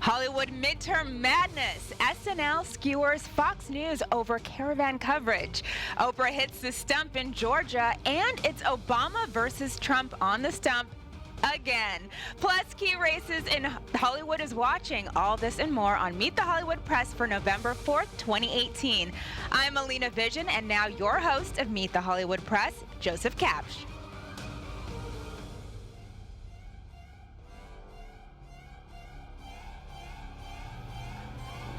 Hollywood Midterm Madness, SNL Skewers, Fox News over Caravan coverage. Oprah hits the stump in Georgia, and it's Obama versus Trump on the stump again. Plus, key races in Hollywood is watching. All this and more on Meet the Hollywood Press for November 4th, 2018. I'm Alina Vission, and now your host of Meet the Hollywood Press, Joseph Kapsch.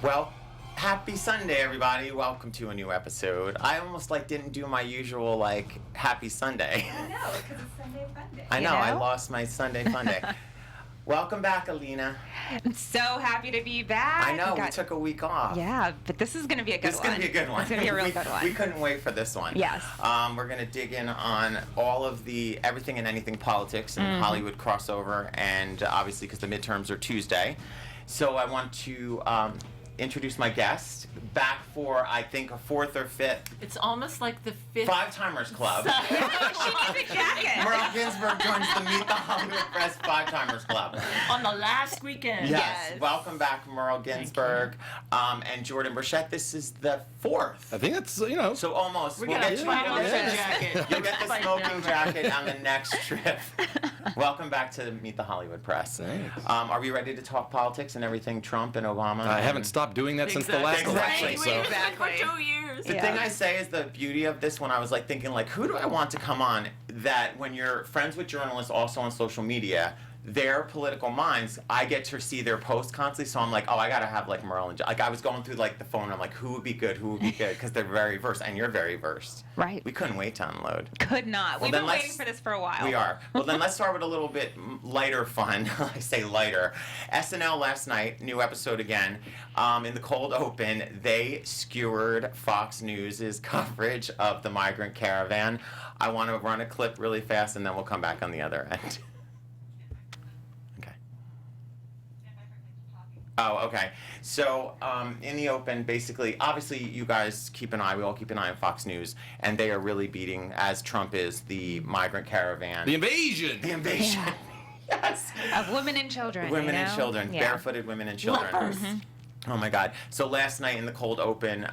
Well, happy Sunday, everybody. Welcome to a new episode. I almost didn't do my usual happy Sunday. I know, because it's Sunday Fun Day. I know, I lost my Sunday Fun Day. Welcome back, Alina. I'm so happy to be back. I know, we took a week off. Yeah, but this is going to be a good one. This is going to be a good one. It's going to be a real good one. We couldn't wait for this one. Yes. We're going to dig in on all of the everything and anything politics and Hollywood crossover, and obviously because the midterms are Tuesday. So I want to introduce my guest back for I think a fourth or fifth. It's almost like the fifth. Five Timers Club. She needs a jacket. Merle Ginsberg joins the Meet the Hollywood Press Five Timers Club. On the last weekend. Yes. Welcome back, Merle Ginsberg. And Jordan Burchette. This is the fourth. I think that's, So almost. We're we'll gonna get you. fight You'll over get the the jacket. You'll get the smoking jacket on the next trip. Welcome back to Meet the Hollywood Press. Thanks. Are we ready to talk politics and everything Trump and Obama? I haven't stopped doing that since the last Exactly. election. So. For 2 years. The thing I say is the beauty of this when I was thinking who do I want to come on, that when you're friends with journalists also on social media, their political minds, I get to see their posts constantly, so I'm like, oh, I gotta have Merle and I was going through the phone, I'm like, who would be good, because they're very versed, and you're very versed. Right. We couldn't wait to unload. Could not. Well, We've been waiting for this for a while. We are. Well, then let's start with a little bit lighter fun. I say lighter. SNL last night, new episode again. In the cold open, they skewered Fox News' coverage of the migrant caravan. I want to run a clip really fast, and then we'll come back on the other end. Okay. Oh, okay. So, in the open, basically, obviously, you guys keep an eye, we all keep an eye on Fox News, and they are really beating, as Trump is, the migrant caravan. The invasion! The invasion. Yeah. Yes. Of women and children. Women and children. Yeah. Barefooted women and children. Lepers. Oh, my God. So, last night in the cold open,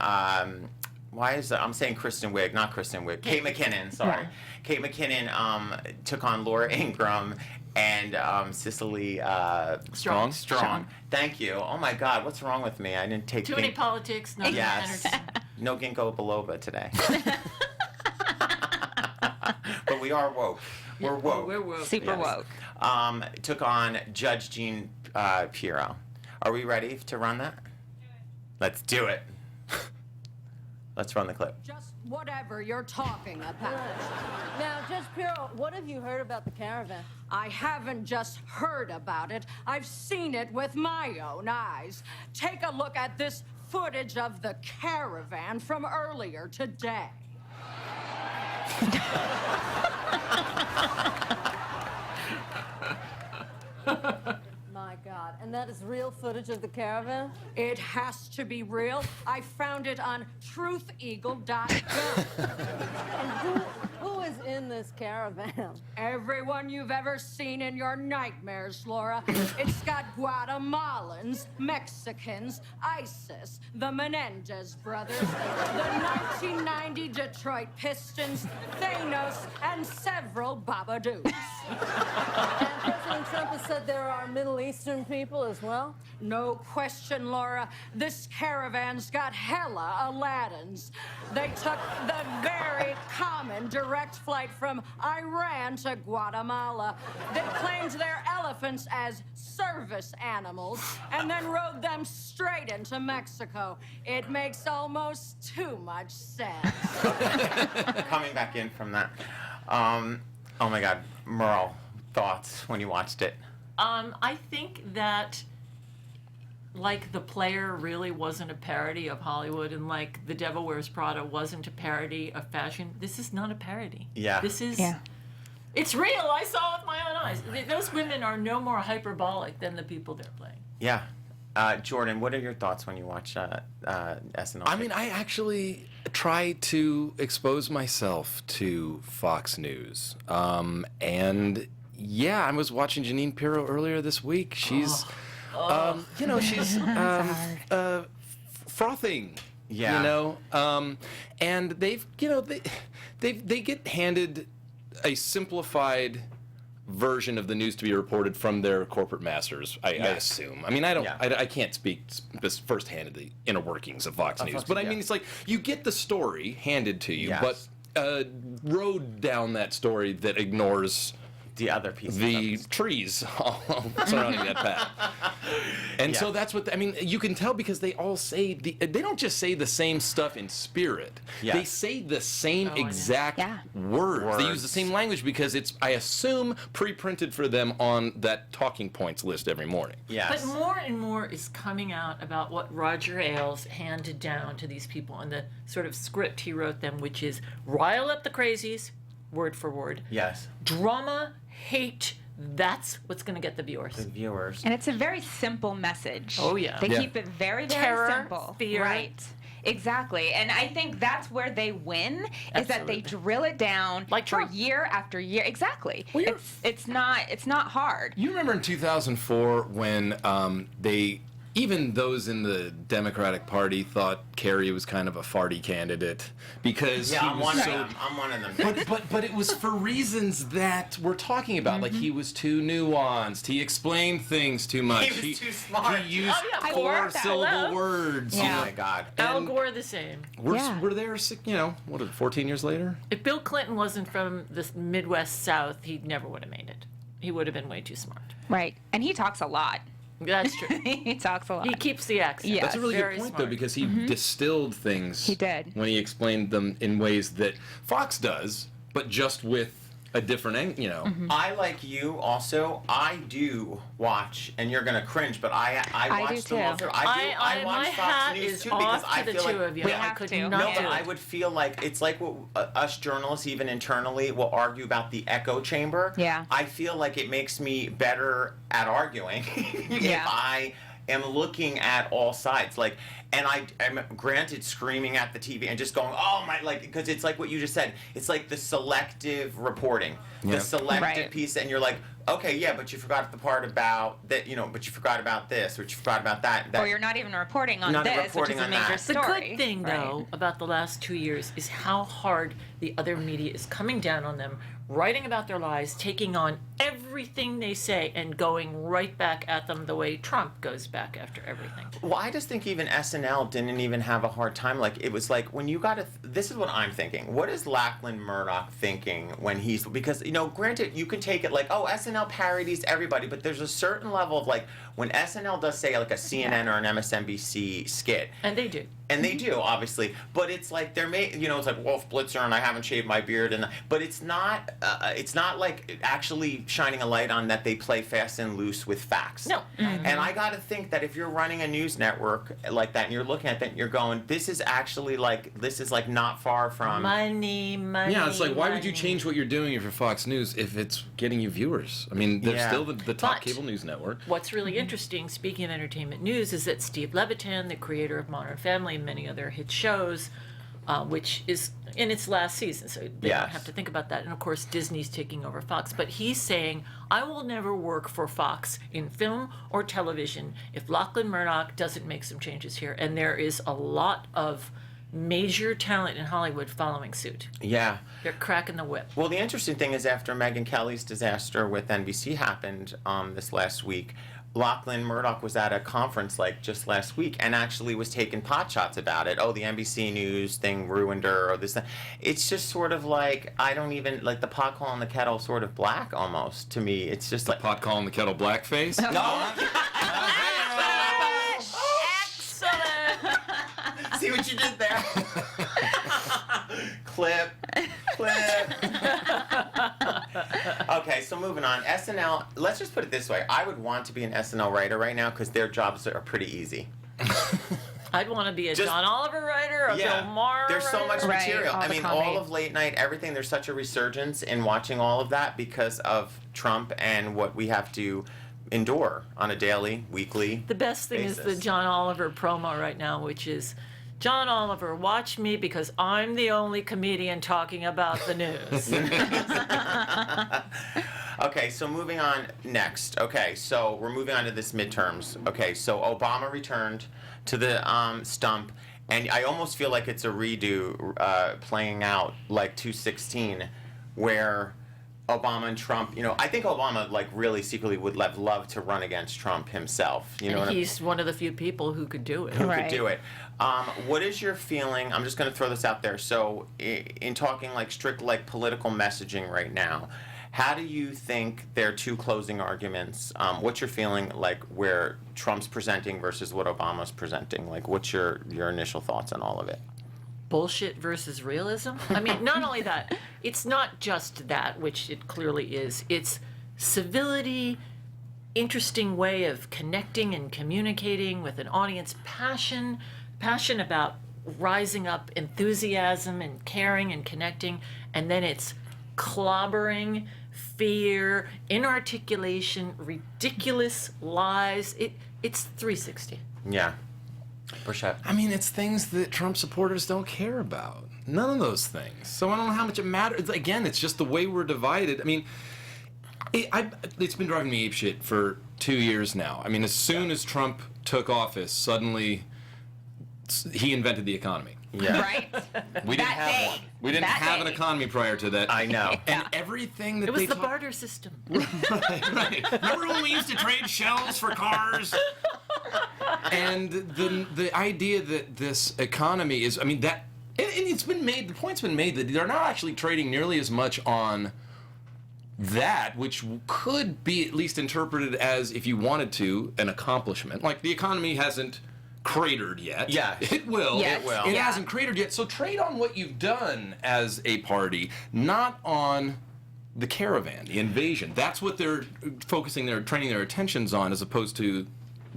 why is that? I'm saying Kristen Wiig, not Kristen Wiig. Kate McKinnon, sorry. Yeah. Kate McKinnon took on Laura Ingraham and Cicely Strong. Thank you. Oh my God, what's wrong with me? I didn't take Too many politics, not Yes. enough entertainment. No ginkgo biloba today. But we are woke. We're woke. We're woke. Super Yes. woke. Took on Judge Jean Pirro. Are we ready to run that? Let's do it. Let's run the clip. Just whatever you're talking about. Now, Judge Pirro, what have you heard about the caravan? I haven't just heard about it. I've seen it with my own eyes. Take a look at this footage of the caravan from earlier today. My God. And that is real footage of the caravan? It has to be real. I found it on trutheagle.com. And who is in this caravan? Everyone you've ever seen in your nightmares, Laura. It's got Guatemalans, Mexicans, ISIS, the Menendez brothers, the 1990 Detroit Pistons, Thanos, and several Babadooks. And President Trump has said there are Middle Eastern people as well? No question, Laura. This caravan's got hella Aladdins. They took the very common direct flight from Iran to Guatemala. They claimed their elephants as service animals and then rode them straight into Mexico. It makes almost too much sense. Coming back in from that. Oh my God, Merle, thoughts when you watched it? I think that the Player really wasn't a parody of Hollywood, and The Devil Wears Prada wasn't a parody of fashion. This is not a parody. Yeah. This is. Yeah. It's real. I saw it with my own eyes. Those women are no more hyperbolic than the people they're playing. Yeah. Jordan, what are your thoughts when you watch SNL? I mean, I actually try to expose myself to Fox News. And yeah, I was watching Jeanine Pirro earlier this week. She's You know, she's frothing. Yeah. You know, and they've, you know, they get handed a simplified version of the news to be reported from their corporate masters, I assume. I mean, I can't speak firsthand of the inner workings of Fox News, but I mean, it's like you get the story handed to you, but a road down that story that ignores the other pieces, the trees surrounding that path. And so that's what, I mean, you can tell because they all say, they don't just say the same stuff in spirit. Yes. They say the same exact words. They use the same language because it's, I assume, pre-printed for them on that talking points list every morning. Yes. But more and more is coming out about what Roger Ailes handed down to these people and the sort of script he wrote them, which is rile up the crazies, word for word. Yes. Drama, hate, that's what's going to get the viewers. The viewers. And it's a very simple message. Oh, yeah. They keep it very, very Terror, simple. fear. Right. Exactly. And I think that's where they win, is that they drill it down Like for Trump. year after year. Exactly. Well, It's not hard. You remember in 2004 when even those in the Democratic Party thought Kerry was kind of a farty candidate because Yeah, he I'm was one of them. I'm one of them. but it was for reasons that we're talking about. Like he was too nuanced. He explained things too much. He was too smart. He used I worked that. 4-syllable words. Yeah. Oh my God. Al Gore the same. We're there, you know, what, 14 years later? If Bill Clinton wasn't from the Midwest South, he never would have made it. He would have been way too smart. Right. And he talks a lot. That's true. He talks a lot. He keeps the accent. Yeah. That's a really Very good point, smart. though, because he distilled things. He did. When he explained them in ways that Fox does, but just with a different, you know. I, like you, also, I do watch, and you're gonna cringe, but I watch do them all too. through. I watch my Fox hat News is too because off I to the feel two like of you. We I have could to. not no, do but it. I would feel like it's like what us journalists, even internally, will argue about the echo chamber. Yeah. I feel like it makes me better at arguing if I am looking at all sides. Like, and I'm granted screaming at the TV and just going, oh my, like, because it's like what you just said. It's like the selective reporting, the selective piece, and you're like, okay, yeah, but you forgot the part about that, you know, but you forgot about this, or you forgot about that. Or you're not even reporting on Not this, reporting which is a on major that. The story. good thing, though, about the last 2 years is how hard the other media is coming down on them, writing about their lies, taking on everything they say, and going right back at them the way Trump goes back after everything. Well, I just think even SNL didn't even have a hard time. Like, it was like, when you got to, this is what I'm thinking. What is Lachlan Murdoch thinking when he's, because, you know, granted, you can take it like, oh, SNL parodies everybody, but there's a certain level of, like, when SNL does, say, like a CNN or an MSNBC skit. And they do. And they do, obviously, but it's like they're you know, it's like Wolf Blitzer and I haven't shaved my beard, but it's not like actually shining a light on that they play fast and loose with facts. No. And I got to think that if you're running a news network like that and you're looking at that and you're going, this is like not far from Money. Yeah, it's like, why would you change what you're doing if you're Fox News if it's getting you viewers? I mean, they're still the top But cable news network. What's really interesting, speaking of entertainment news, is that Steve Levitan, the creator of Modern Family and many other hit shows, which is in its last season, so they don't have to think about that. And of course, Disney's taking over Fox. But he's saying, I will never work for Fox in film or television if Lachlan Murdoch doesn't make some changes here. And there is a lot of major talent in Hollywood following suit. Yeah. They're cracking the whip. Well, the interesting thing is after Megyn Kelly's disaster with NBC happened this last week, Lachlan Murdoch was at a conference like just last week and actually was taking pot shots about it. Oh, the NBC News thing ruined her, or this thing. It's just sort of like, I don't even, like the pot calling the kettle sort of black almost to me. It's just like. Pot calling the kettle blackface? No. Excellent! See what you did there? Clip. Okay, so moving on. SNL, let's just put it this way. I would want to be an SNL writer right now because their jobs are pretty easy. I'd want to be a Just- John Oliver writer, a Bill Maher There's so much Right, material. all I the mean, comedy. all of late night, everything, there's such a resurgence in watching all of that because of Trump and what we have to endure on a daily, weekly The best thing is the basis. John Oliver promo right now, which is, John Oliver, watch me because I'm the only comedian talking about the news. Okay, so moving on next. Okay, so we're moving on to this midterms. Okay, so Obama returned to the stump, and I almost feel like it's a redo playing out like 2016, where Obama and Trump, I think Obama like really secretly would love to run against Trump himself. And he's one of the few people who could do it. Who could do it. What is your feeling? I'm just going to throw this out there. So in talking like strict like political messaging right now, how do you think their two closing arguments, what's your feeling like where Trump's presenting versus what Obama's presenting? Like what's your initial thoughts on all of it? Bullshit versus realism. I mean, not only that, it's not just that, which it clearly is. It's civility, interesting way of connecting and communicating with an audience, passion about rising up, enthusiasm and caring and connecting, and then it's clobbering, fear, inarticulation, ridiculous lies. It's 360. Yeah. Burchette. I mean, it's things that Trump supporters don't care about. None of those things. So I don't know how much it matters. Again, it's just the way we're divided. I mean, it's been driving me apeshit for 2 years now. I mean, as soon as Trump took office, suddenly he invented the economy. Yeah. Right? We didn't That have day. one. We didn't That have an day. economy prior to that. I know. And everything that It was they the talk- barter system. right. Remember when we used to trade shells for cars? And the idea that this economy is, I mean, that, and it's been made, the point's been made that they're not actually trading nearly as much on that, which could be at least interpreted as, if you wanted to, an accomplishment. Like, the economy hasn't cratered yet. Yeah. It will. Yes. It will. It Yeah. hasn't cratered yet. So trade on what you've done as a party, not on the caravan, the invasion. That's what they're training their attentions on, as opposed to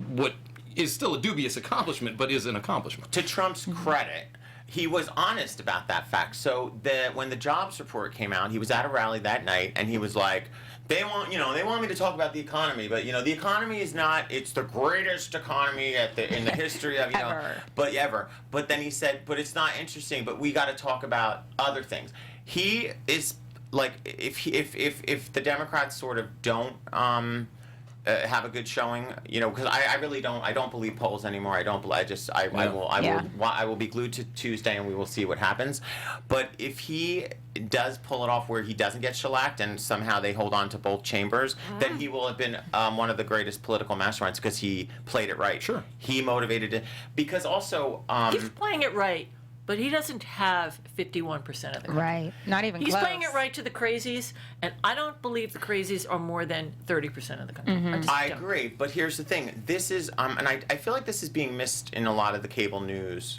what is still a dubious accomplishment, but is an accomplishment. To Trump's credit, he was honest about that fact. So when the jobs report came out, he was at a rally that night, and he was like, they want me to talk about the economy, but the economy is not. It's the greatest economy in the history of Ever. But then he said, but it's not interesting. But we got to talk about other things. He is like, if the Democrats sort of don't have a good showing, because I really don't. I don't believe polls anymore. I don't. I will be glued to Tuesday, and we will see what happens. But if he does pull it off, where he doesn't get shellacked, and somehow they hold on to both chambers, then he will have been one of the greatest political masterminds, because he played it right. Sure. He motivated it, because also He's playing it right, but he doesn't have 51% of the country. Right. Not even He's close. playing it right to the crazies, and I don't believe the crazies are more than 30% of the country. I agree, but here's the thing. This is, and I feel like this is being missed in a lot of the cable news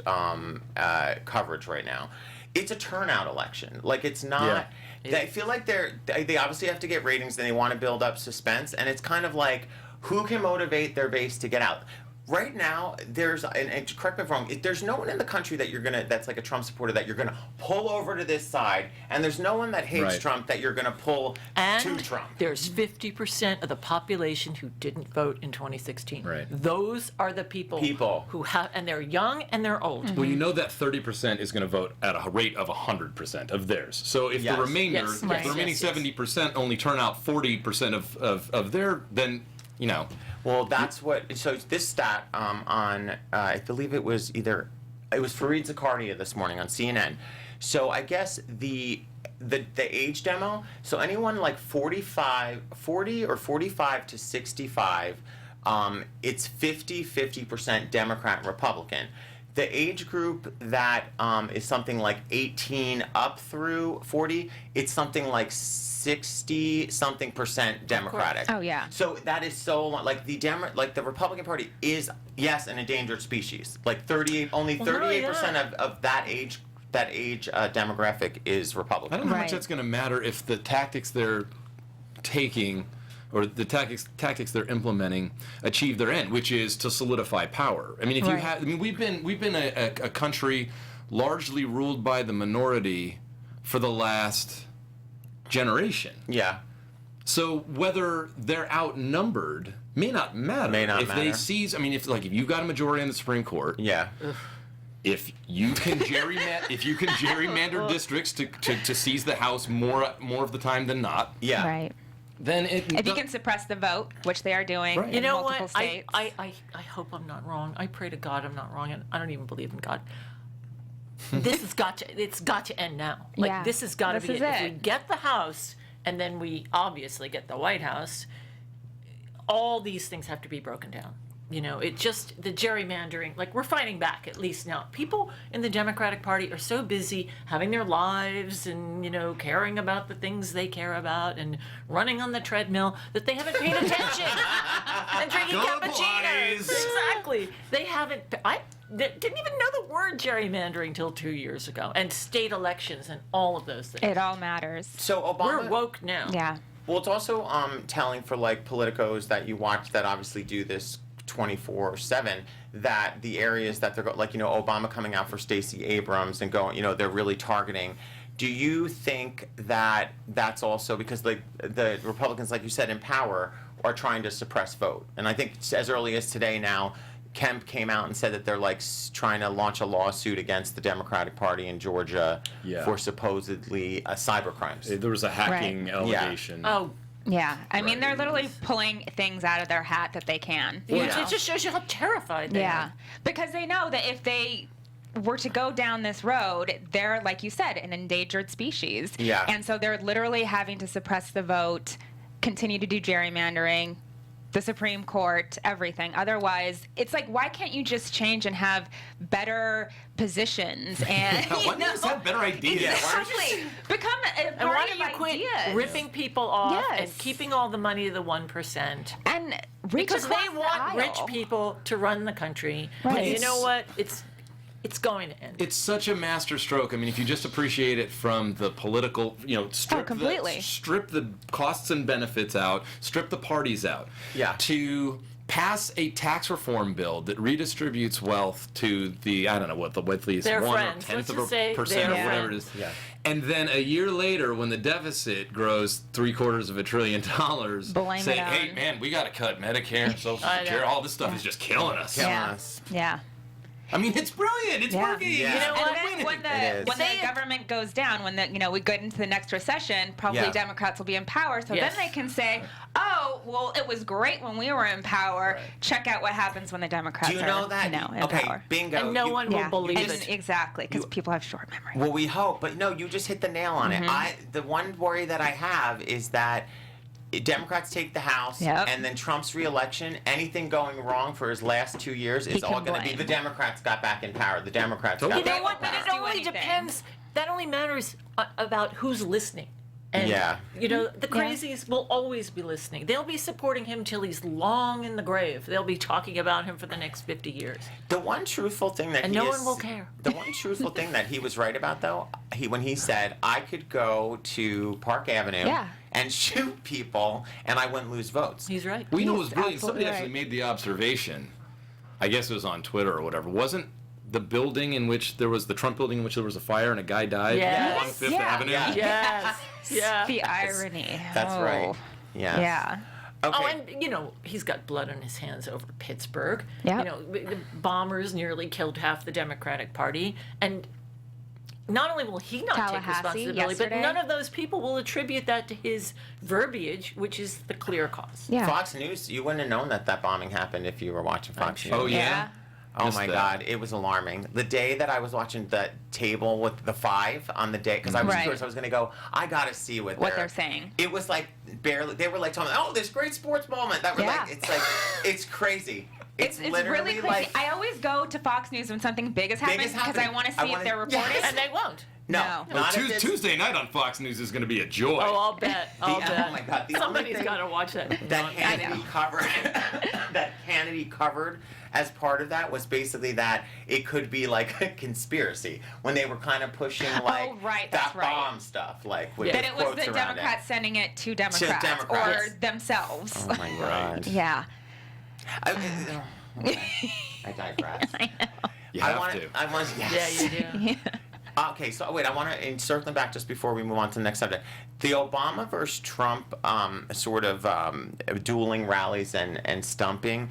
coverage right now. It's a turnout election. Like, it's not. Yeah. I feel like they obviously have to get ratings, and they want to build up suspense, and it's kind of like, who can motivate their base to get out? Right now, there's, and correct me if I'm wrong, there's no one in the country that's like a Trump supporter that you're gonna pull over to this side, and there's no one that hates Right. Trump that you're gonna pull And to Trump. there's 50% of the population who didn't vote in 2016. Right. Those are the people who have, and they're young and they're old. Well, you know that 30% is going to vote at a rate of 100% of theirs. So if Yes. the remainder, Yes, if yes, the remaining yes, yes. 70% only turn out 40% of their, then, Well, that's what. So this stat on I believe it was Fareed Zakaria this morning on CNN. So I guess the age demo. So anyone like 40 or 45 to 65, it's 50% Democrat and Republican. The age group that is something like 18 up through 40, it's something like 60-something% Democratic. Oh, yeah. So that is so like the Republican Party is, yes, an endangered species. Like 38% of that age demographic is Republican. I don't know how Right. much that's going to matter if the tactics they're taking or the tactics they're implementing achieve their end, which is to solidify power. I mean, if you Right. have, I mean, we've been a country largely ruled by the minority for the last generation. Yeah. So whether they're outnumbered may not matter. May not if matter. they seize, I mean, if you've got a majority in the Supreme Court, Yeah. if you can gerrymander districts to seize the House more of the time than not, Yeah. Right. then if you can suppress the vote, which they are doing Right. in You know multiple what? states. I hope I'm not wrong. I pray to God I'm not wrong, and I don't even believe in God. It's got to end now. Like, Yeah, this has got to this be is If it. we get the House, and then we obviously get the White House, all these things have to be broken down. You know, it just, the gerrymandering, like, we're fighting back at least now. People in the Democratic Party are so busy having their lives and, you know, caring about the things they care about and running on the treadmill that they haven't paid attention and drinking Go cappuccinos. boys. Exactly. They haven't, I didn't even know the word gerrymandering till 2 years ago, and state elections and all of those things. It all matters. So Obama. We're woke now. Yeah. Well, it's also telling for like politicos that you watch that obviously do this 24/7, that the areas that they're like, you know, Obama coming out for Stacey Abrams and going, you know, they're really targeting. Do you think that that's also because the Republicans, like you said, in power are trying to suppress vote? And I think as early as today now, Kemp came out and said that they're like trying to launch a lawsuit against the Democratic Party in Georgia for supposedly cyber crimes. There was a hacking Right. allegation. Oh, Yeah. I mean, they're literally pulling things out of their hat that they can. you know? it just shows you how terrified they Yeah, are. because they know that if they were to go down this road, they're, like you said, an endangered species. Yeah. And so they're literally having to suppress the vote, continue to do gerrymandering, the Supreme Court, everything. Otherwise, it's like, why can't you just change and have better positions and Why don't you just have better ideas? Exactly. Become a And why party don't you of quit ideas. ripping people off and Yes. keeping all the money to the 1%? and reach Because across they the want rich aisle. people to run the country. Right. And you It's- know what? It's going to end. It's such a master stroke. I mean, if you just appreciate it from the political, you know, completely. strip the costs and benefits out, strip the parties out. Yeah. To pass a tax reform bill that redistributes wealth to the, I don't know what the width Their 1 friends. or 10th Let's of just say a percent or their whatever it friends. is. Yeah. And then a year later, when the deficit grows $750 billion, Blame say, it on- hey, man, we got to cut Medicare, Social I know. Security, all this stuff is just killing us. Killing Yeah. us. Yeah. I mean, it's brilliant. It's Yeah. working. Yeah. You know what? And then when It is. the Say it. government goes down, when we get into the next recession, probably Yeah. Democrats will be in power. So Yes. then they can say, "Oh, well, it was great when we were in power. Check out what happens when the Democrats Do you know are, that? in Okay, power." bingo. And no You- one will Yeah, believe and it. exactly, because people have short memory. Well, we hope, but no, you just hit the nail on Mm-hmm. it. The one worry that I have is that Democrats take the House, Yep. and then Trump's reelection, anything going wrong for his last 2 years is He all can going to be blame. the Democrats got back in power. The Democrats got You You back know what? in But power. it do only anything. depends. That only matters about who's listening. And, Yeah. you know, the crazies will always be listening. They'll be supporting him till he's long in the grave. They'll be talking about him for the next 50 years. The one truthful thing that And he no is, one will care. The one truthful thing that he was right about, though, when he said, I could go to Park Avenue Yeah. and shoot people and I wouldn't lose votes. He's right. We know it He's was brilliant. absolutely Somebody actually right. made the observation. I guess it was on Twitter or whatever. Wasn't the building in which there was the Trump building in which there was a fire and a guy died Yes. along Fifth Yeah. Avenue? Yeah. Yes. Yeah. The irony. That's Oh. right. Yes. Yeah. Okay. Oh, and you know, he's got blood on his hands over Pittsburgh. Yeah. You know, the bombers nearly killed half the Democratic Party, and not only will he not take Tallahassee responsibility, yesterday. but none of those people will attribute that to his verbiage, which is the clear cause. Yeah. Fox News, you wouldn't have known that bombing happened if you were watching Fox News. Oh, yeah? Yeah. Oh Missed my that. God, it was alarming. The day that I was watching the table with the 5 on the day, because I was Right. curious, I was going to go, I got to see what What they're saying. It was like barely, they were like telling me, oh, this great sports moment. That were Yeah. it's crazy. It's literally really crazy. like, I always go to Fox News when something big is happening because I happening. want to I see wanna- if they're reporting. Yes. And they won't. no, No. not if it's- Tuesday night on Fox News is going to be a joy. Oh, I'll bet. I'll The- bet. oh my God, the only Somebody's thing got to watch that. that know. Hannity covered that Hannity covered as part of that was basically that it could be like a conspiracy when they were kind of pushing like right, that that's right. bomb stuff like with That the it was quotes the around Democrats sending it to Democrats, Democrats. or themselves. it. Oh my God. Yeah. I digress. You I have want to. I want Yeah, yes. you do. Okay, so wait, I want to, and circling back just before we move on to the next subject, the Obama versus Trump sort of dueling rallies and stumping.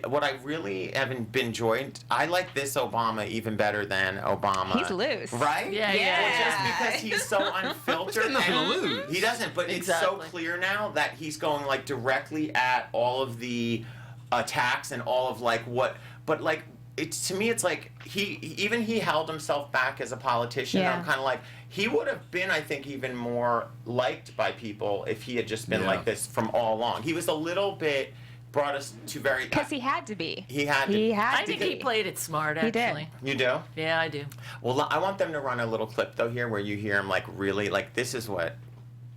What I really haven't been enjoying, I like this Obama even better than Obama. He's loose. Right? Yeah. Well, just because he's so unfiltered. He's got nothing to and lose. He doesn't, but it's so clear now that he's going like directly at all of the attacks and all of like what, but like, it's, to me, it's like he held himself back as a politician. Yeah. I'm kind of like, he would have been, I think, even more liked by people if he had just been like this from all along. He was a little bit, brought us to very... Because he had to be. He had to. I think he played it smart, He did. actually. You do? Yeah, I do. Well, I want them to run a little clip, though, here, where you hear him, like, really, like, this is what...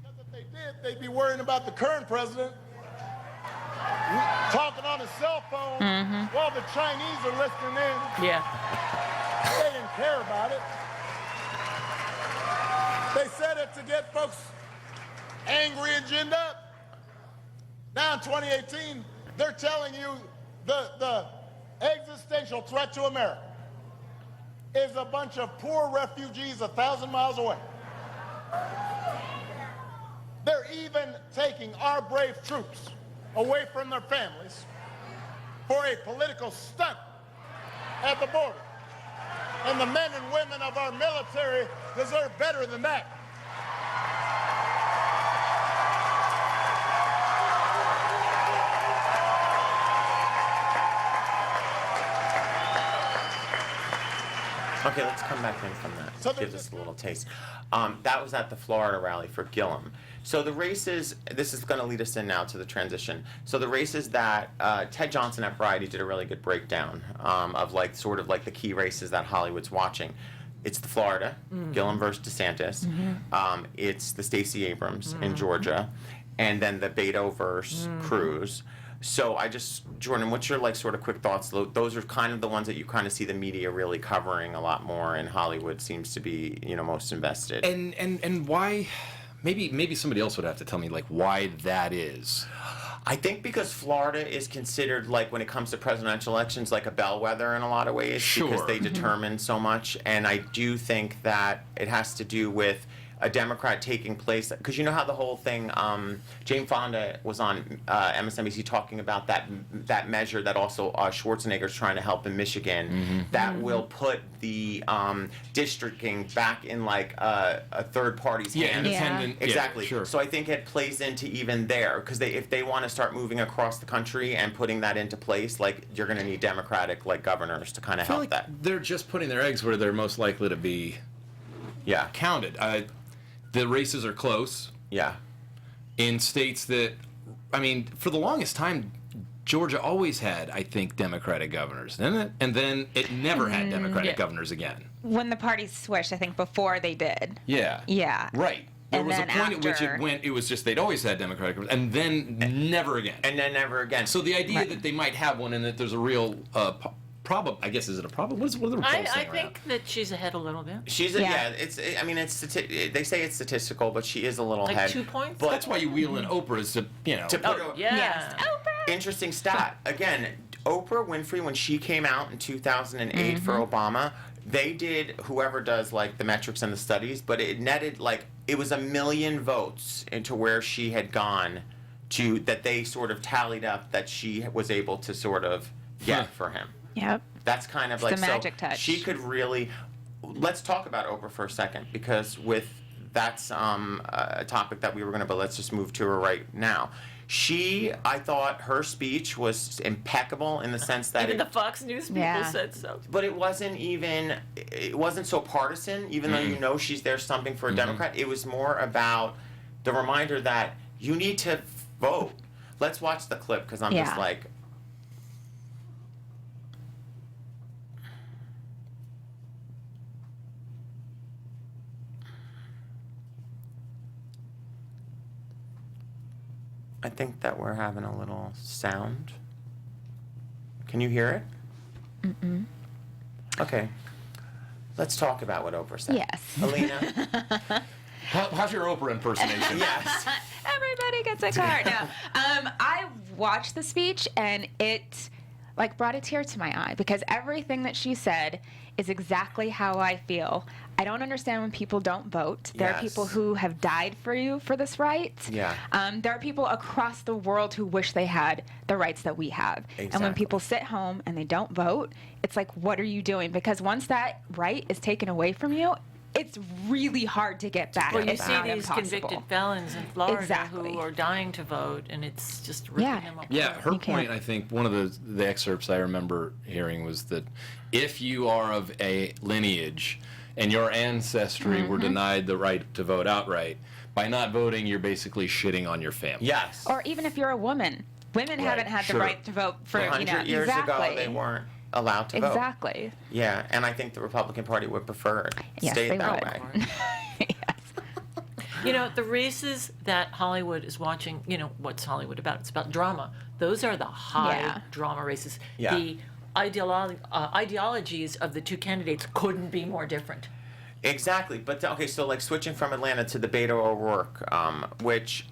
Because if they did, they'd be worrying about the current president talking on his cell phone while the Chinese are listening in. Yeah. They didn't care about it. They said it to get folks angry and ginned up. Now in 2018, they're telling you the existential threat to America is a bunch of poor refugees 1,000 miles away. They're even taking our brave troops away from their families for a political stunt at the border. And the men and women of our military deserve better than that. Okay, let's come back in from that. So Gives us a little taste. That was at the Florida rally for Gillum. So the races, this is going to lead us in now to the transition. So the races that Ted Johnson at Variety did a really good breakdown of like sort of like the key races that Hollywood's watching. It's the Florida, Gillum versus DeSantis. It's the Stacey Abrams in Georgia, and then the Beto versus Cruz. So Jordan, what's your like sort of quick thoughts? Those are kind of the ones that you kind of see the media really covering a lot more, and Hollywood seems to be, most invested. And why? Maybe somebody else would have to tell me like why that is. I think because Florida is considered, like, when it comes to presidential elections, like a bellwether in a lot of ways, because they determine so much. And I do think that it has to do with a Democrat taking place, because you know how the whole thing, Jane Fonda was on MSNBC talking about that measure that also Schwarzenegger's trying to help in Michigan, that will put the districting back in like a third party's hands. Independent. Exactly. Yeah, sure. So I think it plays into even there, because if they want to start moving across the country and putting that into place, like, you're going to need Democratic like governors to kind of help like that. They're just putting their eggs where they're most likely to be counted. The races are close. Yeah. In states that, I mean, for the longest time, Georgia always had, I think, Democratic governors, didn't it? And then it never had Democratic governors again. When the parties switched, I think before they did. Yeah. Yeah. Right. There And was a then point at which after- it was just they'd always had Democratic governors, and then never again. And then never again. So the idea that they might have one and that there's a real problem, I guess, is it a problem? What are the results I saying right think that she's ahead a little bit. She's they say it's statistical, but she is a little Like ahead. 2 points? But That's why you wheel in Oprah is to, to put Oh, yeah. Yes. Oprah. interesting stat. Again, Oprah Winfrey, when she came out in 2008 for Obama, they did, whoever does like the metrics and the studies, but it netted like, it was 1 million votes into where she had gone to, that they sort of tallied up that she was able to sort of get for him. Yep. That's kind of It's like, the magic touch. She could really. Let's talk about Oprah for a second, because that's a topic that we were going to, but let's just move to her right now. I thought her speech was impeccable in the sense that Even the Fox News people said so. but it wasn't so partisan, even though she's there stumping for a Democrat. It was more about the reminder that you need to vote. Let's watch the clip, because I'm just like. I think that we're having a little sound. Can you hear it? Mm-mm. Okay. Let's talk about what Oprah said. Yes. Alina? How's your Oprah impersonation? Yes. Everybody gets a card. No. I watched the speech, and like brought a tear to my eye because everything that she said is exactly how I feel. I don't understand when people don't vote. There are people who have died for you for this right. Yeah. There are people across the world who wish they had the rights that we have. Exactly. And when people sit home and they don't vote, it's like, what are you doing? Because once that right is taken away from you, it's really hard to get back. Well, you It's see not these impossible. convicted felons in Florida Exactly. who are dying to vote, and it's just ripping Yeah. them apart. Yeah, her You can't. point, I think, one of the excerpts I remember hearing was that if you are of a lineage and your ancestry were denied the right to vote outright, by not voting, you're basically shitting on your family. Yes. Or even if you're a woman. Women haven't had sure. the right to vote for, 100 years exactly. ago, they weren't allowed to vote. Exactly. Yeah, and I think the Republican Party would prefer it Yes, stayed they that would. way. You know, the races that Hollywood is watching, you know, what's Hollywood about? It's about drama. Those are the high Yeah. drama races. Yeah. The ideologies of the two candidates couldn't be more different. Exactly, but okay, so like switching from Atlanta to the Beto O'Rourke, which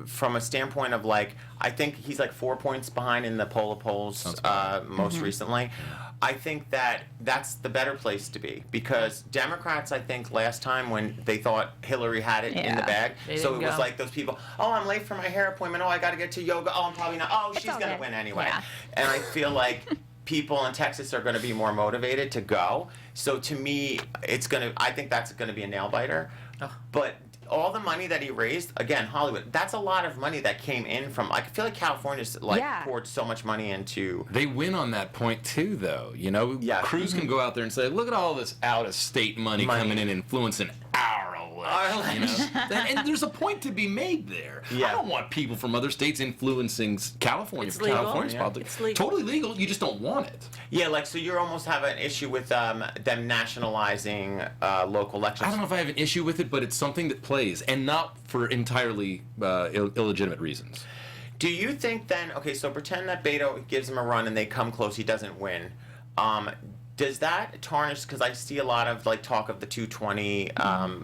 from a standpoint of like, I think he's like 4 points behind in the poll of polls most recently. I think that's the better place to be because Democrats, I think last time when they thought Hillary had it in the Yeah. bag, They so it didn't was go. like those people, oh, I'm late for my hair appointment, oh, I got to get to yoga, oh, I'm probably not, oh, she's all going to good. win anyway. Yeah. And I feel like people in Texas are going to be more motivated to go. So to me, I think that's going to be a nail biter. But all the money that he raised, again, Hollywood, that's a lot of money that came in from, I feel like California's like Yeah. poured so much money into. They win on that point too, though. You know, Yeah. Cruz can go out there and say, "Look at all this out-of-state money coming in, influencing our election." You know, and there's a point to be made there. Yeah. I don't want people from other states influencing California. It's legal. California's Yeah. politics. It's legal. Totally legal. You just don't want it. Yeah, like, so you almost have an issue with them nationalizing local elections. I don't know if I have an issue with it, but it's something that plays, and not for entirely illegitimate reasons. Do you think then, okay, so pretend that Beto gives him a run and they come close, he doesn't win. Does that tarnish, because I see a lot of like talk of the 220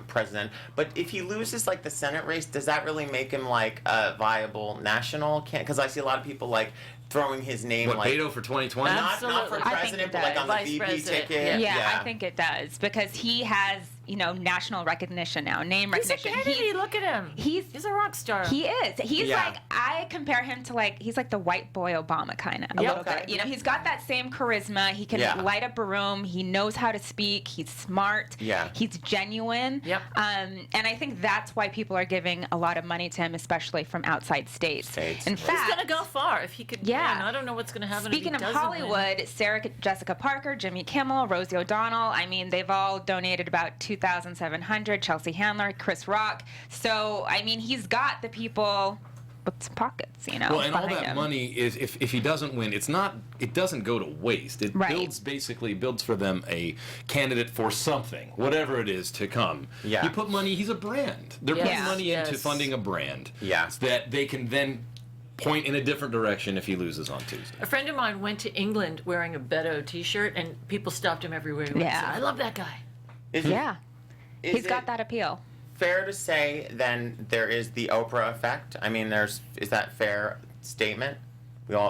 president, but if he loses like the Senate race, does that really make him like a viable national candidate? Because I see a lot of people like throwing his name What, like... Beto for 2020? Not for Absolutely. I think president, it but like does. on the Vice VP president, ticket. Yeah, I think it does because he has, national recognition now, name He's a recognition. Kennedy, look at him. he's a rock star. He is. He's Yeah. like, I compare him to like, he's like the white boy Obama kind of a Yep. little bit. Okay. He's got that same charisma. He can Yeah. light up a room. He knows how to speak. He's smart. Yeah. He's genuine. Yep. And I think that's why people are giving a lot of money to him, especially from outside states. In He's fact, gonna go far if he could. Yeah. win. I don't know what's gonna happen. speaking if he of doesn't win. Hollywood, Sarah Jessica Parker, Jimmy Kimmel, Rosie O'Donnell, I mean, they've all donated about $2,700. Chelsea Handler, Chris Rock. So, I mean, he's got the people with some pockets, Well, and all behind that him. money is, if he doesn't win, it doesn't go to waste. It Right. builds for them a candidate for something, whatever it is to come. Yeah. You put money, he's a brand. They're Yes. putting money into Yes. funding a brand. Yeah. That they can then point in a different direction if he loses on Tuesday. A friend of mine went to England wearing a Beto T-shirt, and people stopped him everywhere. He went and Yeah. said, I love that guy. Yeah. Is He's got it that appeal. fair to say then there is the Oprah effect? I mean, is that fair statement?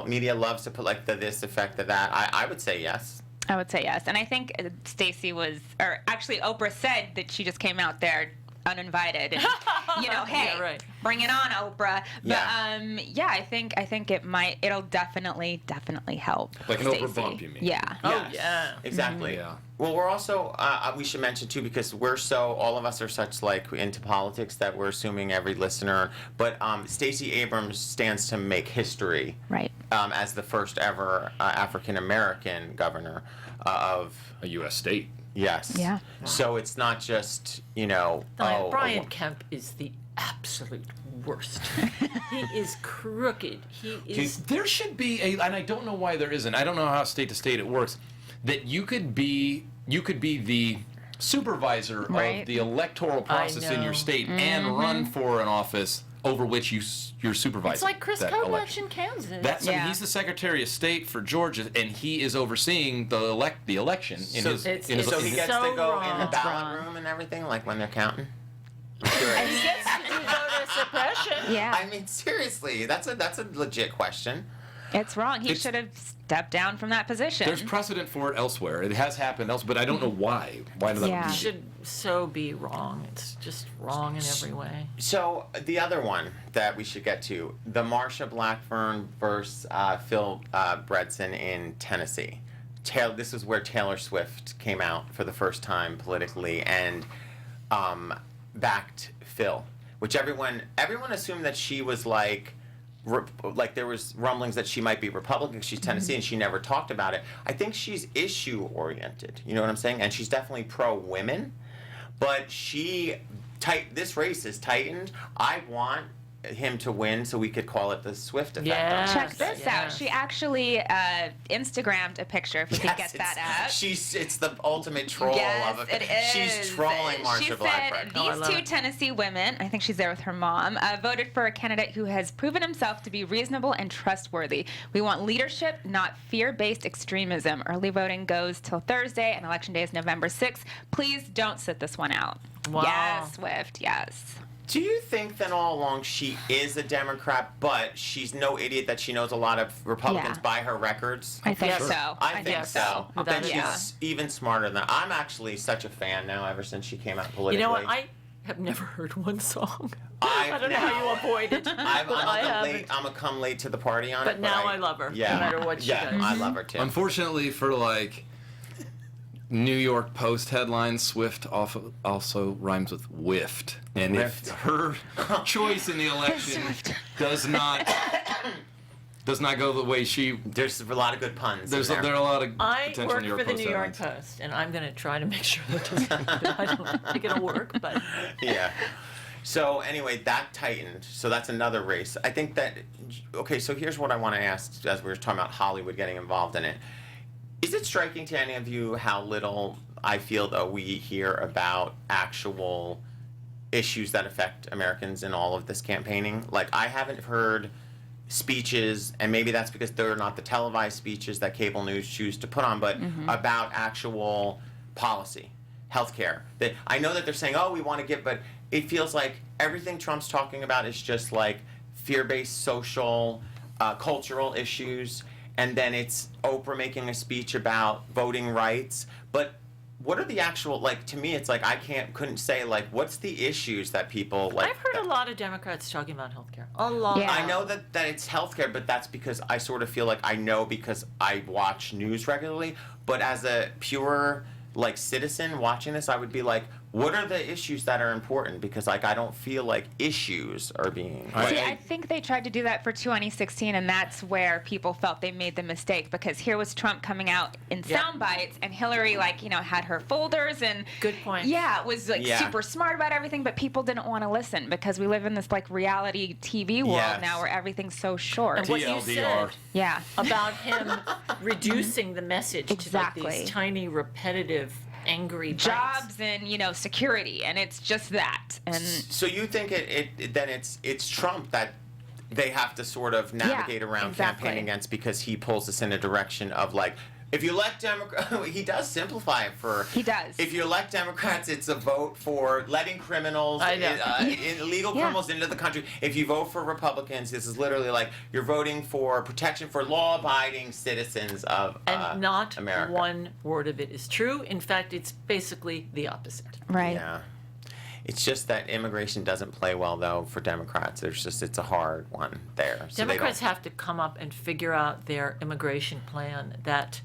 Media loves to put like this effect, the that. I would say yes. I would say yes. And I think Stacey actually Oprah said that she just came out there uninvited and hey, Yeah, right. bring it on, Oprah. Yeah. But I think it'll definitely help. Like an Oprah Stacey. bump, you mean? Yeah. Oh, Yes, yeah. exactly. Yeah. Well, we're also we should mention too, because all of us are such like into politics that we're assuming every listener. But Stacey Abrams stands to make history, Right. as the first ever African American governor of. A U.S. state. Yes. Yeah. So it's not just Brian Kemp is the absolute worst. He is crooked. He is. There should be and I don't know why there isn't. I don't know how state to state it works. That you could be the supervisor Right. of the electoral process in your know. state and run for an office over which you're supervising. It's like Chris that Kovacs election. in Kansas. That's I mean, Yeah. he's the Secretary of State for Georgia, and he is overseeing the election in his. it's- in his- So it's he in his- gets so to go in wrong. the It's ballot wrong. room and everything, like when they're counting. He gets to do voter suppression. Yeah. I mean, seriously, that's a legit question. It's wrong. He should have stepped down from that position. There's precedent for it elsewhere. It has happened elsewhere, but I don't know why. Why did Yeah. that? It should so be wrong. It's just wrong in every way. So the other one that we should get to, the Marsha Blackburn versus Phil Bredesen in Tennessee. This is where Taylor Swift came out for the first time politically and backed Phil, which everyone assumed that she was like there was rumblings that she might be Republican. She's Tennessee, and she never talked about it. I think she's issue oriented. You know what I'm saying? And she's definitely pro women, but this race is tightened. I want him to win so we could call it the Swift effect. Yes. Check this out. She actually Instagrammed a picture, if we could get that up. It's the ultimate troll Yes, of it is. She's trolling Marsha Blackburn. She said, these two Tennessee women, I think she's there with her mom, voted for a candidate who has proven himself to be reasonable and trustworthy. We want leadership, not fear-based extremism. Early voting goes till Thursday, and Election Day is November 6th. Please don't sit this one out. Wow. Yes, Swift, yes. Do you think that all along she is a Democrat, but she's no idiot that she knows a lot of Republicans by her records? I think Sure. so. I think so. Without Then a she's doubt. even smarter than I'm actually such a fan now ever since she came out politically. You know what? I have never heard one song. I've I don't know how you avoid it. I'm haven't. gonna come late to the party on But it. now I love her, no matter what she does. I love her too. Unfortunately, for like New York Post headlines, Swift also rhymes with whiffed, and if her choice in the election does not go the way she, There's a lot of good puns. there in are a lot of I potential work New York for the Post New York headlines. Post, and I'm going to try to make sure that doesn't happen. I don't think it'll work, but Yeah. So anyway, that tightened. So that's another race. I think that. Okay. So here's what I want to ask, as we were talking about Hollywood getting involved in it. Is it striking to any of you how little I feel that we hear about actual issues that affect Americans in all of this campaigning? Like, I haven't heard speeches, and maybe that's because they're not the televised speeches that cable news choose to put on, but about actual policy, healthcare. That I know that they're saying, oh, we want to give, but it feels like everything Trump's talking about is just like fear-based social, cultural issues. And then it's Oprah making a speech about voting rights. But what are the actual, like, to me, it's like couldn't say, like, what's the issues that people, like. I've heard a lot of Democrats talking about healthcare. A lot. Yeah. I know that it's healthcare, but that's because I sort of feel like I know because I watch news regularly. But as a pure, like, citizen watching this, I would be like, what are the issues that are important? Because, like, I don't feel like issues are being. See, I think they tried to do that for 2016, and that's where people felt they made the mistake, because here was Trump coming out in sound bites, and Hillary, like, had her folders and Good point. Yeah, was like super smart about everything, but people didn't want to listen because we live in this like reality TV world now where everything's so short. And what you said about him reducing the message to like these tiny, repetitive, angry bites. Jobs and security, and it's just that. And so you think it's Trump that they have to sort of navigate around campaigning against, because he pulls us in a direction of like, if you elect Democrats, he does simplify it for. He does. If you elect Democrats, it's a vote for letting criminals, illegal criminals into the country. If you vote for Republicans, this is literally like you're voting for protection for law-abiding citizens of and not America. one word of it is true. In fact, it's basically the opposite. right. Yeah. It's just that immigration doesn't play well, though, for Democrats. It's a hard one there. So Democrats have to come up and figure out their immigration plan that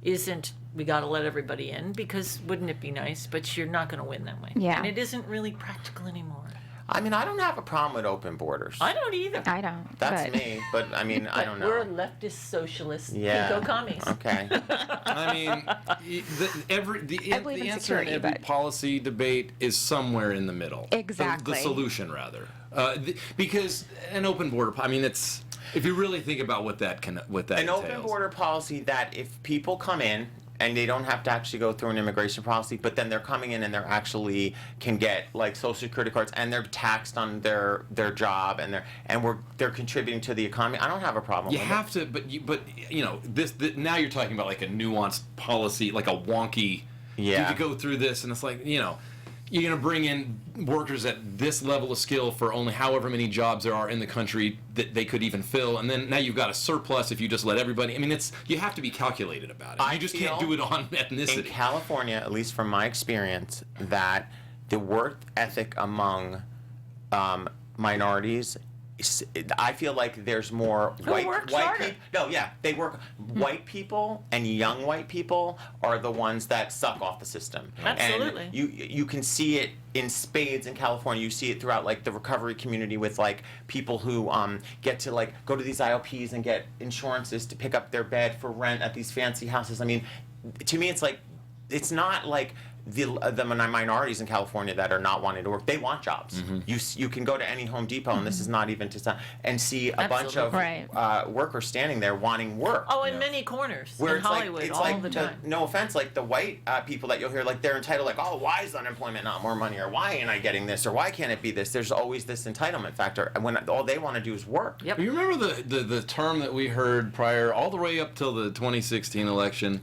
isn't, we got to let everybody in, because wouldn't it be nice? But you're not going to win that way. Yeah. And it isn't really practical anymore. I mean, I don't have a problem with open borders. I don't either. I don't. That's but me, but I mean, I don't know. We're leftist socialists. Yeah. Go commies. Okay. I mean, the believe in answer in security, every but- policy debate is somewhere in the middle. Exactly. The solution, rather, because an open border. I mean, it's if you really think about what that An entails. open border policy that if people come in and they don't have to actually go through an immigration policy, but then they're coming in and they're actually can get like Social Security cards and they're taxed on their job and they're contributing to the economy. I don't have a problem. You with have to, but this now you're talking about like a nuanced policy, like a wonky. Yeah. You go through this, and it's like you're going to bring in workers at this level of skill for only however many jobs there are in the country that they could even fill, and then now you've got a surplus if you just let everybody. I mean, you have to be calculated about it. You just can't do it on ethnicity. In California, at least from my experience, that the work ethic among minorities, I feel like there's more white people. No, yeah, they work. White people and young white people are the ones that suck off the system. Absolutely. And you can see it in spades in California. You see it throughout like the recovery community with like people who get to like go to these IOPs and get insurances to pick up their bed for rent at these fancy houses. I mean, to me, it's like it's not like the minorities in California that are not wanting to work. They want jobs. You can go to any Home Depot, and this is not even to and see a bunch of workers standing there wanting work. Oh, in many corners where in Hollywood, it's all like the time. No offense, like the white people that you'll hear, like they're entitled, like, oh, why is unemployment not more money, or why ain't I getting this, or why can't it be this? There's always this entitlement factor, when all they want to do is work. Yep. You remember the term that we heard prior, all the way up till the 2016 election,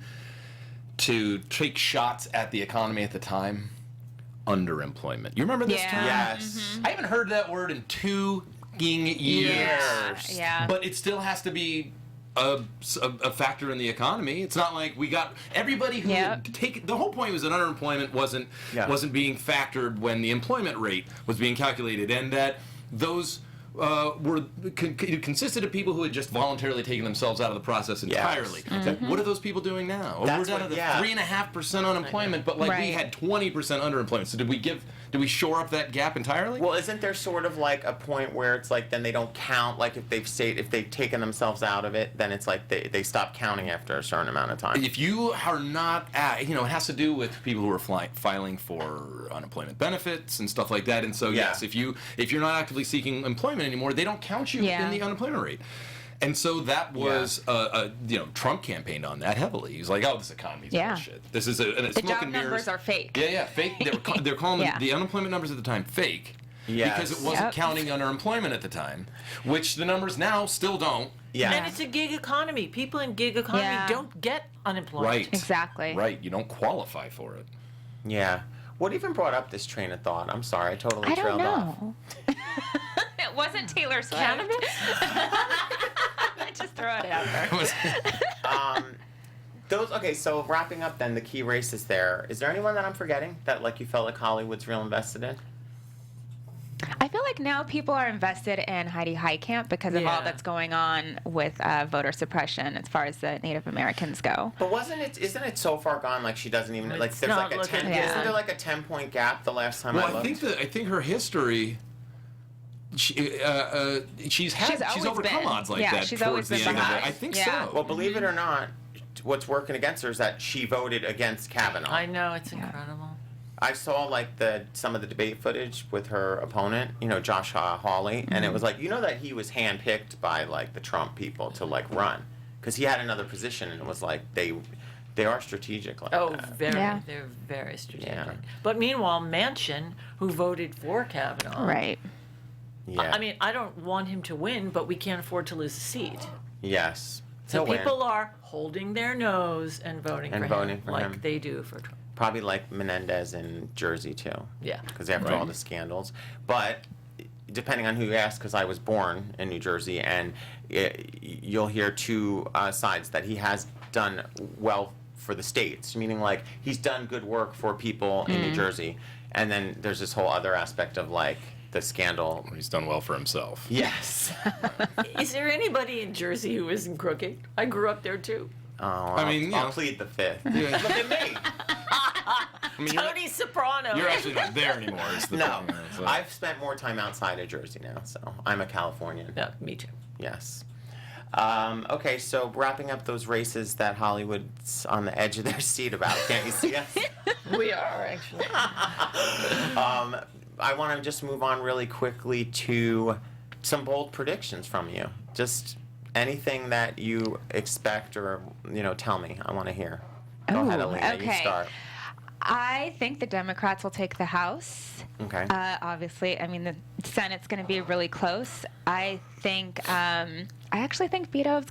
to take shots at the economy at the time? Underemployment. You remember this term? Yes. I haven't heard that word in 2 years. Yeah. But it still has to be a factor in the economy. It's not like we got everybody who would take. The whole point was that underemployment wasn't being factored when the employment rate was being calculated, and that those consisted of people who had just voluntarily taken themselves out of the process entirely. What are those people doing now? We're down to the 3.5% unemployment, but like we had 20% underemployment. So did we shore up that gap entirely? Well, isn't there sort of like a point where it's like then they don't count? Like if they've taken themselves out of it, then it's like they stop counting after a certain amount of time. If you are not it has to do with people who are filing for unemployment benefits and stuff like that. And so yes, if you're not actively seeking employment anymore, they don't count you in the unemployment rate. And so that was, Trump campaigned on that heavily. He's like, "Oh, this economy's bullshit. This is a the smoke job and mirrors." Numbers are fake. Yeah, fake. They're calling the unemployment numbers at the time fake because it wasn't counting underemployment at the time, which the numbers now still don't. Yeah. And it's a gig economy. People in gig economy don't get unemployment. Right. Exactly. Right. You don't qualify for it. Yeah. What even brought up this train of thought? I'm sorry, I totally trailed off. It wasn't Taylor Swift. Cannabis? Just throw it out there. Okay, so wrapping up then, the key races there. Is there anyone that I'm forgetting that like you felt like Hollywood's real invested in? I feel like now people are invested in Heidi Heitkamp because of all that's going on with voter suppression as far as the Native Americans go. But isn't it so far gone? Like she doesn't even like. There's like a 10. Isn't there like a 10-point gap the last time I looked? I think her history. She's overcome odds like that she's towards the always end been of it. behind. I think so. Well, believe it or not, what's working against her is that she voted against Kavanaugh. I know, it's incredible. I saw like some of the debate footage with her opponent, Josh Hawley, and it was like, that he was handpicked by like the Trump people to like run because he had another position, and it was like they are strategic like that. They're very strategic. Yeah. But meanwhile, Manchin, who voted for Kavanaugh, right? Yeah. I mean, I don't want him to win, but we can't afford to lose a seat. Yes. So people are holding their nose and voting for him like they do for Trump. Probably like Menendez in Jersey too. Yeah. Because after all the scandals, but depending on who you ask, because I was born in New Jersey, and you'll hear two sides that he has done well for the states, meaning like he's done good work for people in New Jersey, and then there's this whole other aspect of like the scandal. He's done well for himself. Yes. Is there anybody in Jersey who isn't crooked? I grew up there too. Oh, I'll plead the fifth. Look at me. Tony Soprano. You're actually not there anymore. No, I've spent more time outside of Jersey now, so I'm a Californian. Yeah, me too. Yes. Okay, so wrapping up those races that Hollywood's on the edge of their seat about. Can't you see us? We are, actually. I want to just move on really quickly to some bold predictions from you. Just anything that you expect or, tell me. I want to hear. Go ahead, Alina. You start. I think the Democrats will take the House. Okay. Obviously, I mean, the Senate's going to be really close. I think I actually think Beto's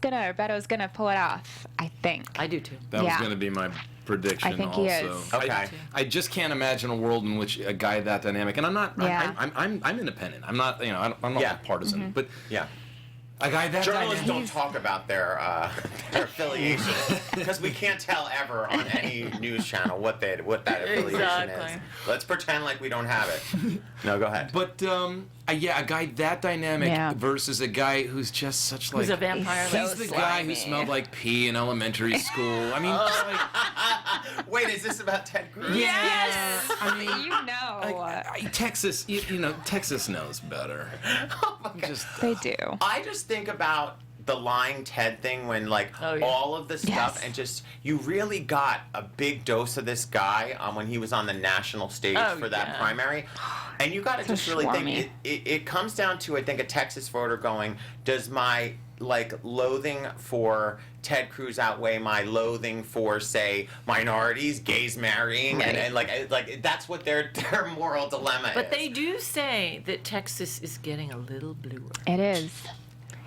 gonna pull it off. I think. I do too. That was Yeah. going to be my prediction. I think also. he is. Okay. I just can't imagine a world in which a guy that dynamic, and I'm not. Yeah. I'm independent. I'm not. I'm not Yeah. partisan. But Yeah. a guy that Journalists dynamic. don't talk about their affiliation because we can't tell ever on any news channel what that affiliation Exactly. is. Let's pretend like we don't have it. No, go ahead. But a guy that dynamic Yeah. versus a guy who's just such like Who's a vampire? He's He's so the guy who slimy. smelled like pee in elementary school. I mean, just like Wait, is this about Ted Cruz? Yes. I mean, You know. Texas, Texas knows better. Oh my God. They do. I just think about the lying Ted thing when Oh, yeah. all of the stuff Yes. and just you really got a big dose of this guy when he was on the national stage Oh, for that yeah. primary, and you got to So just really schwarmy. think it comes down to I think a Texas voter going, does my loathing for Ted Cruz outweigh my loathing for say minorities, gays marrying, Right. and like that's what their moral dilemma But is. they do say that Texas is getting a little bluer. It is.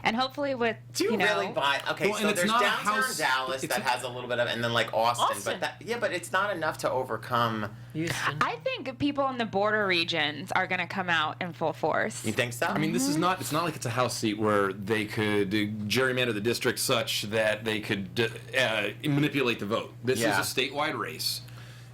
And hopefully with Do you really buy? Okay, Well, and so it's there's not a downtown house- Dallas it's that a- has a little bit of, and then like Austin, Austin. but it's not enough to overcome. Houston. I think people in the border regions are going to come out in full force. You think so? I mean, this is not. It's not like it's a House seat where they could gerrymander the district such that they could manipulate the vote. This Yeah. is a statewide race,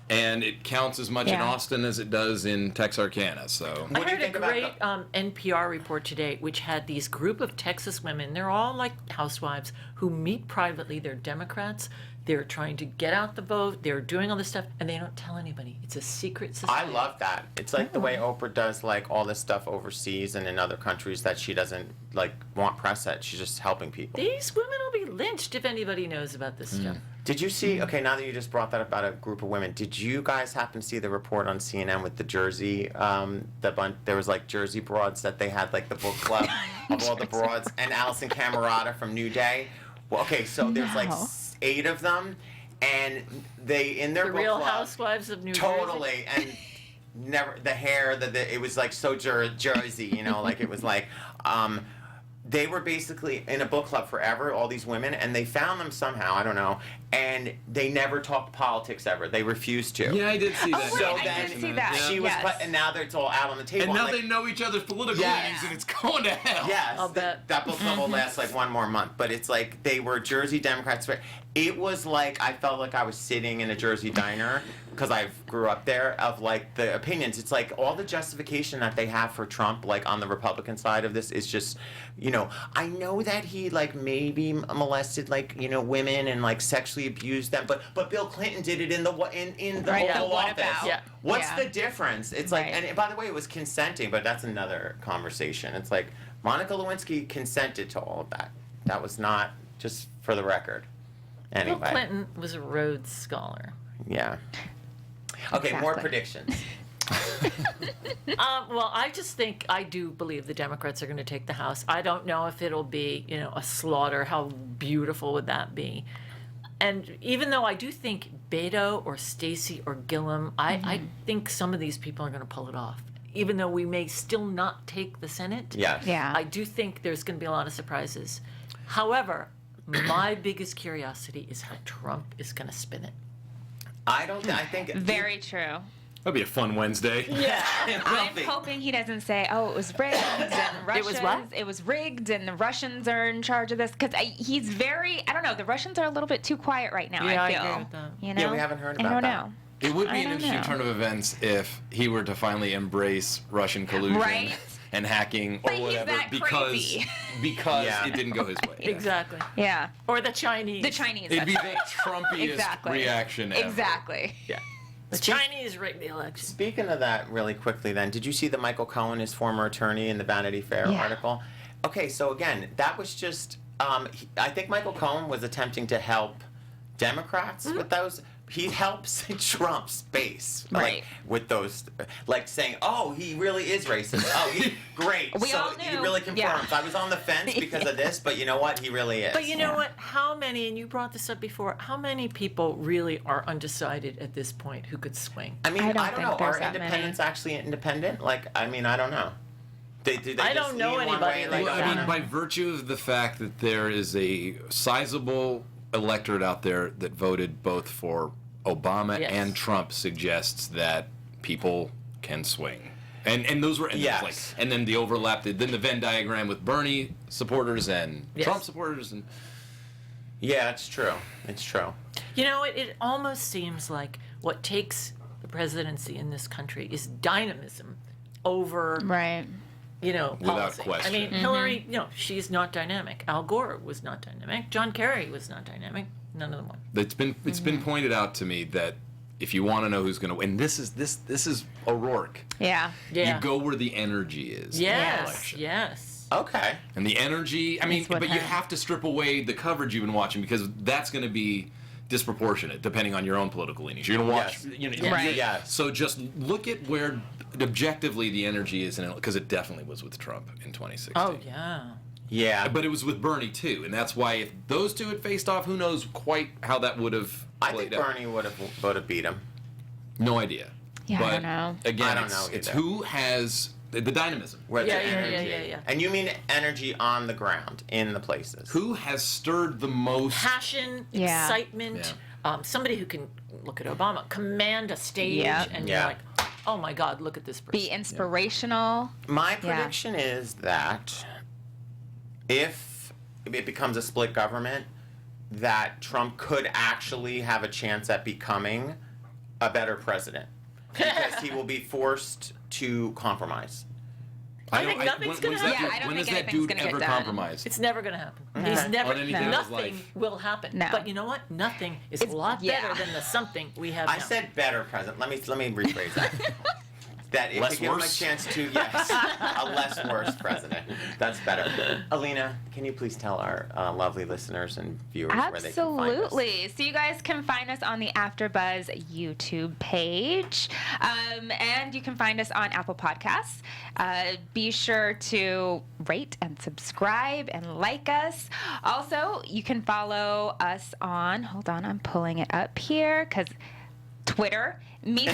and it counts as much in Yeah. Austin as it does in Texarkana. So. What I do you heard a think about great NPR report today, which had these group of Texas women. They're all like housewives who meet privately. They're Democrats. They're trying to get out the vote. They're doing all this stuff, and they don't tell anybody. It's a secret I society. love that. It's like the way Oprah does like all this stuff overseas and in other countries that she doesn't like want press at. She's just helping people. These women will be lynched if anybody knows about this stuff. Did you see? Okay, now that you just brought that up about a group of women, did you guys happen to see the report on CNN with the Jersey? There was like Jersey broads that they had like the book club of all the broads, and Allison Camerata from New Day. Well, okay, so there's like No. 8 of them, and they in their The book Real club, Housewives of New Jersey. totally, and never the hair, it was like so Jersey, you know, like it was like. They were basically in a book club forever, all these women, and they found them somehow, I don't know, and they never talked politics ever. They refused to. Yeah, I did see that. So I then did see that. she was, Yes. and now it's all out on the table. And now I'm like, they know each other's political Yes. leanings, and it's going to hell. yes, I'll bet. that book club will last like one more month. But it's like they were Jersey Democrats. It was like I felt like I was sitting in a Jersey diner because I grew up there. Of like the opinions, it's like all the justification that they have for Trump, like on the Republican side of this, is just, you know, I know that he like maybe molested like women and like sexually abused them, but Bill Clinton did it in the Right, Oval what Office. about? Yeah. What's Yeah. the difference? It's like, Right. and by the way, it was consenting, but that's another conversation. It's like Monica Lewinsky consented to all of that. That was not, just for the record. Anyway, Bill Clinton was a Rhodes Scholar. yeah. Okay, more Exactly. predictions. Well, I do believe the Democrats are going to take the House. I don't know if it'll be, a slaughter. How beautiful would that be? And even though I do think Beto or Stacey or Gillum, I think some of these people are going to pull it off. Even though we may still not take the Senate, Yes. Yeah. I do think there's going to be a lot of surprises. However, my biggest curiosity is how Trump is going to spin it. I think Very true. That'll be a fun Wednesday. Yeah. it will I'm be. hoping he doesn't say, "Oh, it was rigged," and It was Russians. what? It was rigged, and the Russians are in charge of this. Because he's very. I don't know. The Russians are a little bit too quiet right now. Yeah, I I feel. agree with that. You know. Yeah, we haven't heard I about don't that. know. It would be I an don't interesting know. turn of events if he were to finally embrace Russian collusion Right. and hacking But or he's whatever that crazy. because Yeah. it didn't go his way. Exactly. Yeah. Or the Chinese. The Chinese. It'd be that's the right. Trumpiest Exactly. reaction ever. Exactly. Yeah. The Chinese rigged the election. Speaking of that, really quickly, then, did you see the Michael Cohen, his former attorney, in the Vanity Fair Yeah. article? Okay, so again, that was just. I think Michael Cohen was attempting to help Democrats with those. He helps Trump's base, Right. like with those, like saying, "Oh, he really is racist." Oh, great. We so all he knew. really confirms. Yeah. I was on the fence because of this, but you know what? He really is. But you know Yeah. what? How many, and you brought this up before, how many people really are undecided at this point who could swing? I mean, I I don't don't think know. there's Are that many. independents actually independent? Like, I mean, I don't know. I don't know anybody like Well, that. I mean, by virtue of the fact that there is a sizable electorate out there that voted both for Obama Yes. and Trump suggests that people can swing. And those were, and there was Yes. and then the overlap, then the Venn diagram with Bernie supporters and Yes. Trump supporters. And Yeah, it's true. It's true. You know, it almost seems like what takes the presidency in this country is dynamism over, Right. you know, Without policy. question. I mean, Hillary, you know, she's not dynamic. Al Gore was not dynamic. John Kerry was not dynamic. None of them were. it's been pointed out to me that if you want to know who's going to win, this is O'Rourke. Yeah. Yeah. You go where the energy is. in the Yes, election. yes. Okay. And the energy, I mean, That's what but you happened. have to strip away the coverage you've been watching because that's going to be disproportionate depending on your own political leanings. You're going to watch, Yes. you know, Right. Yes. So just look at where objectively the energy is, because it definitely was with Trump in 2016. Oh, yeah. Yeah. But it was with Bernie too, and that's why if those two had faced off, who knows quite how that would have I played think out. Bernie would have beat him. No idea. Yeah, I but don't know. Again, I don't it's, know it's either. who has the dynamism. Where's Yeah, the yeah, energy? yeah. And you mean energy on the ground, in the places. Who has stirred the most? Passion, Yeah. excitement. Somebody who can look at Obama, command a stage, Yep. and Yeah. you're like, oh my God, look at this person. Be inspirational. My prediction is that if it becomes a split government, that Trump could actually have a chance at becoming a better president because he will be forced to compromise. I think nothing's gonna happen. Yeah, I don't when think has that anything's dude gonna get ever done. compromised? It's never going to happen. No. He's never. On anything in his Nothing life. will happen. No. But you know what? Nothing is a lot better than the something we have I now. said better president. Let me rephrase that. That if Less you give him a worse? chance to, yes, a less worse president. That's better. Alina, can you please tell our lovely listeners and viewers where they can find us? Absolutely. So you guys can find us on the AfterBuzz YouTube page, and you can find us on Apple Podcasts. Be sure to rate and subscribe and like us. Also, you can follow us on. Hold on, I'm pulling it up here because Twitter. Meet the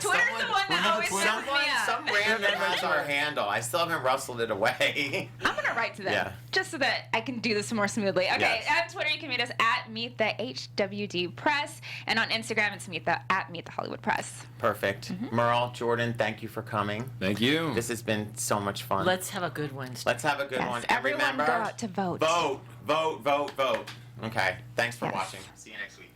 Twitter's the one that always messes me up. Some random has our handle. I still haven't rustled it away. I'm gonna write to them Yeah. just so that I can do this more smoothly. Okay, Yes. on Twitter you can meet us at Meet the HWD Press, and on Instagram it's at Meet the Hollywood Press. Perfect. Merle, Jordan, thank you for coming. Thank you. This has been so much fun. Let's have a good Wednesday. Let's have a good Yes, one. And everyone remember, go out to vote. Vote, vote, vote, vote. Okay. Thanks for Yes. watching. See you next week.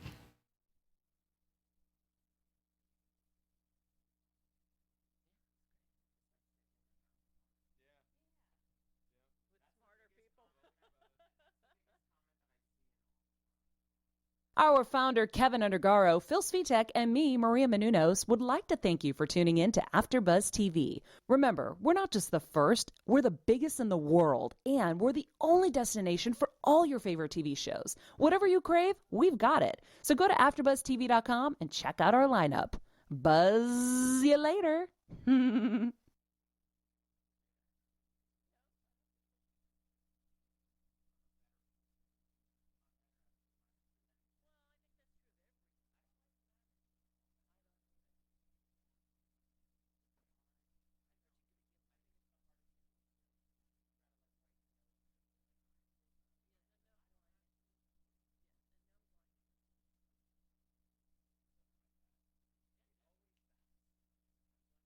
Our founder, Keven Undergaro, Phil Svitek, and me, Maria Menounos, would like to thank you for tuning in to AfterBuzz TV. Remember, we're not just the first, we're the biggest in the world, and we're the only destination for all your favorite TV shows. Whatever you crave, we've got it. So go to AfterBuzzTV.com and check out our lineup. Buzz you later.